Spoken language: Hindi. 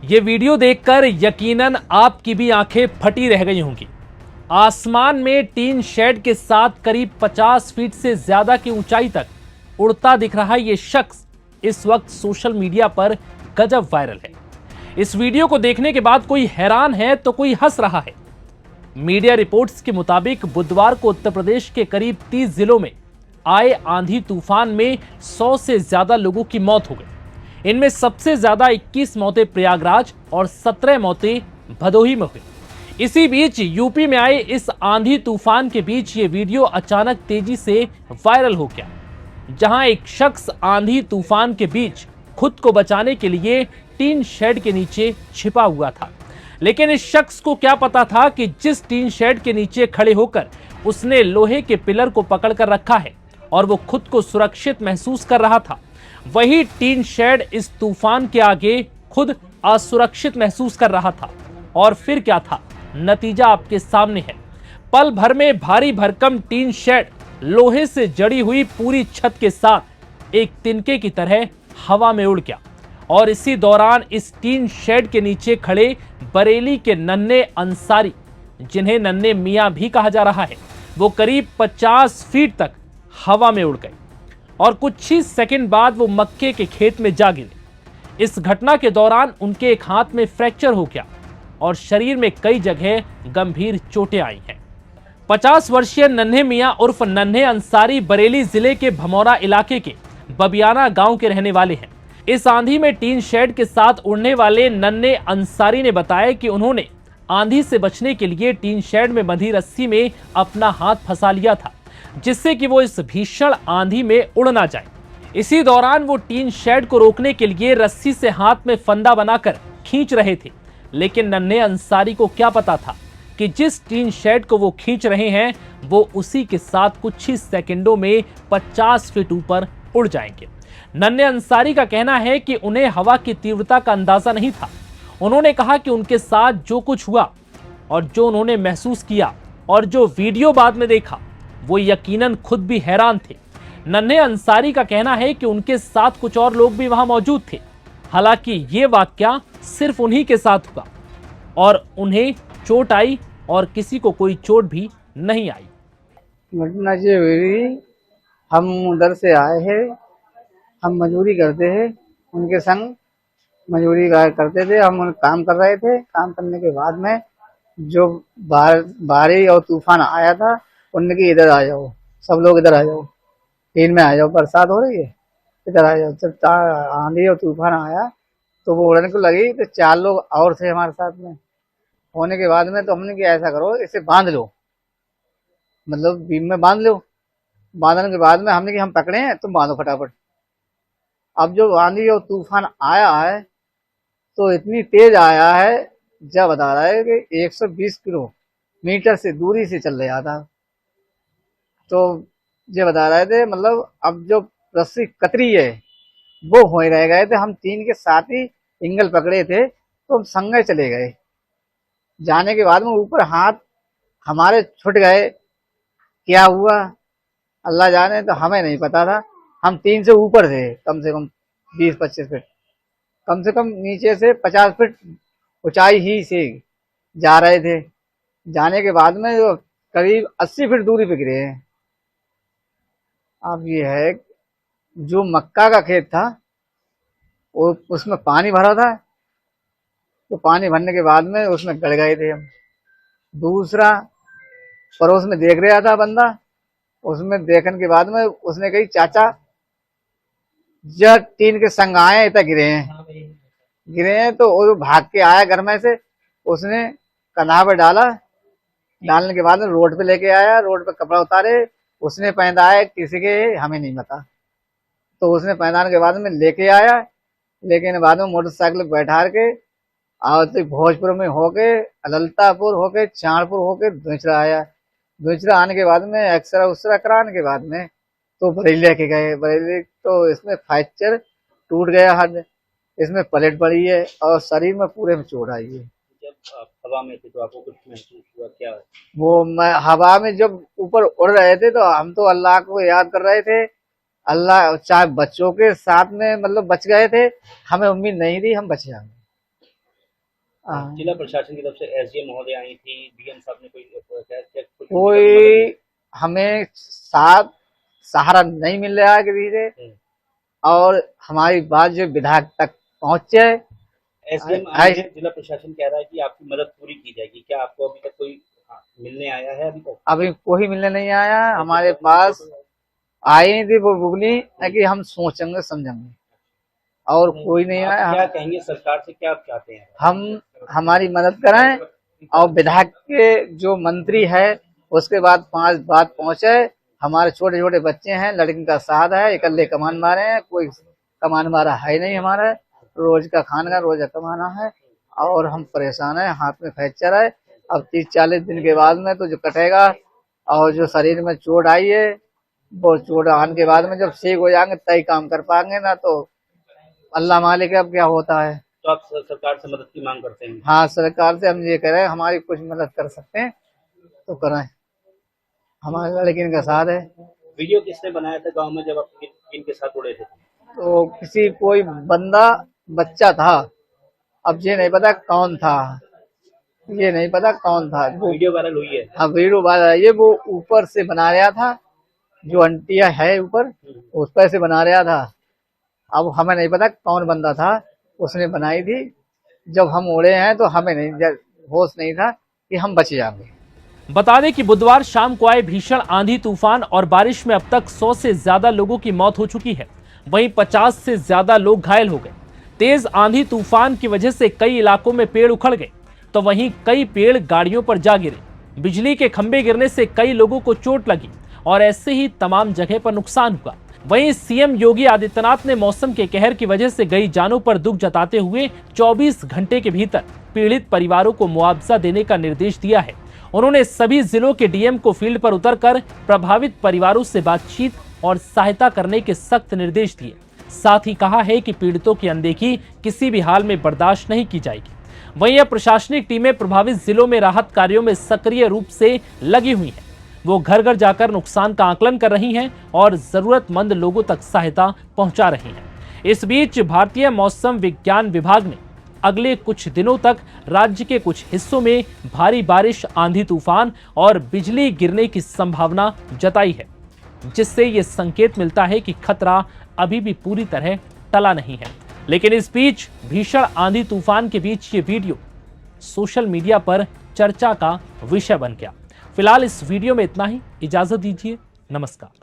ये वीडियो देखकर यकीनन आपकी भी आंखें फटी रह गई होंगी। आसमान में टीन शेड के साथ करीब 50 फीट से ज्यादा की ऊंचाई तक उड़ता दिख रहा ये शख्स इस वक्त सोशल मीडिया पर गजब वायरल है। इस वीडियो को देखने के बाद कोई हैरान है तो कोई हंस रहा है। मीडिया रिपोर्ट्स के मुताबिक बुधवार को उत्तर प्रदेश के करीब 30 जिलों में आए आंधी तूफान में 100 से ज्यादा लोगों की मौत हो गई। इनमें सबसे ज्यादा 21 मौतें प्रयागराज और 17 मौतें भदोही में हुई। इसी बीच यूपी में आए इस आंधी तूफान के बीच ये वीडियो अचानक तेजी से वायरल हो गया, जहां एक शख्स आंधी तूफान के बीच खुद को बचाने के लिए टीन शेड के नीचे छिपा हुआ था। लेकिन इस शख्स को क्या पता था कि जिस टीन शेड के नीचे खड़े होकर उसने लोहे के पिलर को पकड़कर रखा है और वो खुद को सुरक्षित महसूस कर रहा था, वही टीन शेड इस तूफान के आगे खुद असुरक्षित महसूस कर रहा था। और फिर क्या था, नतीजा आपके सामने है। पल भर में भारी भरकम टीन शेड लोहे से जड़ी हुई पूरी छत के साथ एक तिनके की तरह हवा में उड़ गया। और इसी दौरान इस टीन शेड के नीचे खड़े बरेली के नन्हे अंसारी, जिन्हें नन्हे मियां भी कहा जा रहा है, वो करीब 50 फीट तक हवा में उड़ गए और कुछ ही सेकंड बाद वो मक्के के खेत में जा गिरे। इस घटना के दौरान उनके एक हाथ में फ्रैक्चर हो गया और शरीर में कई जगह गंभीर चोटें आई हैं। 50 वर्षीय नन्हे मियां उर्फ नन्हे अंसारी बरेली जिले के भमौरा इलाके के बबियाना गांव के रहने वाले हैं। इस आंधी में टीन शेड के साथ उड़ने वाले नन्हे अंसारी ने बताया कि उन्होंने आंधी से बचने के लिए टीन शेड में बंधी रस्सी में अपना हाथ फंसा लिया था, जिससे कि वो इस भीषण आंधी में उड़ ना जाए। इसी दौरान वो टीन शेड को रोकने के लिए रस्सी से हाथ में फंदा बनाकर खींच रहे थे। लेकिन नन्हे अंसारी को क्या पता था कि जिस टीन शेड को वो खींच रहे हैं वो उसी के साथ कुछ ही सेकंडों में 50 फीट ऊपर उड़ जाएंगे। नन्हे अंसारी का कहना है कि उन्हें हवा की तीव्रता का अंदाजा नहीं था। उन्होंने कहा कि उनके साथ जो कुछ हुआ और जो उन्होंने महसूस किया और जो वीडियो बाद में देखा, वो यकीनन खुद भी हैरान थे। नन्हे अंसारी का कहना है कि उनके साथ कुछ और लोग भी वहां मौजूद थे। हालांकि ये वाकया सिर्फ उन्हीं के साथ हुआ और उन्हें चोट आई और किसी को कोई चोट भी नहीं आई। घटना ये हुई, हम उधर से आए हैं, हम मजदूरी करते हैं, उनके संग मजदूरी करते थे। हम काम कर रहे थे। काम करने के बाद में जो बारिश और तूफान आया था, उनने की इधर आ जाओ, सब लोग इधर आ जाओ, टीन में आ जाओ, बरसात हो रही है, इधर आ जाओ। जब आंधी और तूफान आया तो वो उड़ने को लगी तो 4 लोग और थे हमारे साथ में। होने के बाद में तो हमने कि ऐसा करो, इसे बांध लो, मतलब बीम में बांध लो। बांधने के बाद में हमने कि हम पकड़े हैं, तुम बांधो फटाफट। अब जो आंधी और तूफान आया है तो इतनी तेज आया है, जब बता रहा है कि 120 किलोमीटर से दूरी से चल रहा था। तो ये बता रहे थे, मतलब अब जो रस्सी कतरी है वो हो ही रह गए थे। हम 3 के साथ ही एंगल पकड़े थे तो हम संगे चले गए। जाने के बाद में ऊपर हाथ हमारे छूट गए। क्या हुआ अल्लाह जाने, तो हमें नहीं पता था। हम 3 से ऊपर थे, कम से कम 20-25 फीट, कम से कम नीचे से 50 फीट ऊंचाई ही से जा रहे थे। जाने के बाद में जो करीब 80 फीट दूरी पे गिरे हैं। अब ये है, जो मक्का का खेत था वो उसमें पानी भरा था, तो पानी भरने के बाद में उसमें गड़ गए थे हम। दूसरा पड़ोस में देख रहा था बंदा, उसमें देखने के बाद में उसने कही, चाचा जब टीन के संग आए इतना गिरे हैं तो वो भाग के आया घर में से। उसने कन्हा पे डाला, डालने के बाद में रोड पे लेके आया, रोड पे कपड़ा उतारे, उसने पहनाया किसी के, हमें नहीं पता। तो उसने पहनाने के बाद में लेके आया, लेकिन बाद में मोटरसाइकिल बैठा के और तो भोजपुर में होके, ललतापुर होके, चाणपुर होके दूसरा आया। दूसरा आने के बाद में एक्सरा उसरा कराने के बाद में तो बरेली लेके गए। बरेली तो इसमें फ्रैक्चर टूट गया हड्ड, इसमें पलेट पड़ी है और शरीर में पूरे में चोट आई है। जब आप हवा में थे तो आपको कुछ महसूस हुआ क्या? वो मैं हवा में जब ऊपर उड़ रहे थे तो हम तो अल्लाह को याद कर रहे थे। अल्लाह, चाहे बच्चों के साथ में मतलब बच गए थे, हमें उम्मीद नहीं थी हम बच जाएंगे। हाँ। जिला प्रशासन की तरफ से एसडीएम महोदय आई थी, डीएम साहब ने कुछ कोई हमें साथ सहारा नहीं मिल रहा है किसी से, और हमारी बात जो विधायक तक पहुंचे। एसडीएम आए हैं, जिला प्रशासन कह रहा है कि आपकी मदद पूरी की जाएगी। क्या आपको अभी तक कोई मिलने आया है? अभी तक अभी कोई मिलने नहीं आया हमारे पास। आए थे वो बुगनी है कि हम सोचेंगे समझेंगे, और कोई नहीं आप आया। क्या कहेंगे सरकार से, क्या आप चाहते हैं? हम हमारी मदद कराएं, और विधायक के जो मंत्री है उसके बाद 5 बात पहुंचे। हमारे छोटे छोटे बच्चे हैं, लड़की का शादी है, इकल्ले कमान मारे हैं, कोई कमान मारा है नहीं हमारा। रोज का खाना का रोज कमाना है, और हम परेशान हैं, हाथ में फ्रैक्चर है। अब 30-40 दिन के बाद में तो जो कटेगा, और जो शरीर में चोट आई है वो चोट आने के बाद में जब ठीक हो जाएंगे तभी काम कर पाएंगे, ना तो अल्लाह मालिक है अब क्या होता है। तो आप सरकार से मदद की मांग करते हैं? हाँ, सरकार से हम ये कह रहे हैं हमारी कुछ मदद कर सकते हैं तो कराएं, हमारे लड़की का साथ है। वीडियो किसने बनाया था गांव में जब आप इनके साथ उड़े थे? तो किसी कोई बंदा बच्चा था, अब ये नहीं पता कौन था, ये नहीं पता कौन था वो। वीडियो वायरल हुई है? हाँ, वीडियो वायरल, ये वो ऊपर से बना रहा था, जो अंटिया है ऊपर उस पर से बना रहा था। अब हमें नहीं पता कौन बंदा था, उसने बनाई थी। जब हम उड़े हैं तो हमें नहीं होश नहीं था कि हम बच जाएंगे। बता दें कि बुधवार शाम को आए भीषण आंधी तूफान और बारिश में अब तक 100 से ज्यादा लोगों की मौत हो चुकी है, वहीं 50 से ज्यादा लोग घायल हो गए। तेज आंधी तूफान की वजह से कई इलाकों में पेड़ उखड़ गए, तो वहीं कई पेड़ गाड़ियों पर जा गिरे। बिजली के खंभे गिरने से कई लोगों को चोट लगी और ऐसे ही तमाम जगह पर नुकसान हुआ। वहीं सीएम योगी आदित्यनाथ ने मौसम के कहर की वजह से गई जानों पर दुख जताते हुए 24 घंटे के भीतर पीड़ित परिवारों को मुआवजा देने का निर्देश दिया है। उन्होंने सभी जिलों के डीएम को फील्ड पर उतरकर प्रभावित परिवारों से बातचीत और सहायता करने के सख्त निर्देश दिए। साथ ही कहा है कि पीड़ितों की अनदेखी किसी भी हाल में बर्दाश्त नहीं की जाएगी। वहीं अब प्रशासनिक टीमें प्रभावित जिलों में राहत कार्यों में सक्रिय रूप से लगी हुई हैं। वो घर घर जाकर नुकसान का आकलन कर रही हैं और जरूरतमंद लोगों तक सहायता पहुंचा रही हैं। इस बीच भारतीय मौसम विज्ञान विभाग ने अगले कुछ दिनों तक राज्य के कुछ हिस्सों में भारी बारिश, आंधी तूफान और बिजली गिरने की संभावना जताई है, जिससे ये संकेत मिलता है कि खतरा अभी भी पूरी तरह टला नहीं है। लेकिन इस बीच भीषण आंधी तूफान के बीच ये वीडियो सोशल मीडिया पर चर्चा का विषय बन गया। फिलहाल इस वीडियो में इतना ही, इजाजत दीजिए, नमस्कार।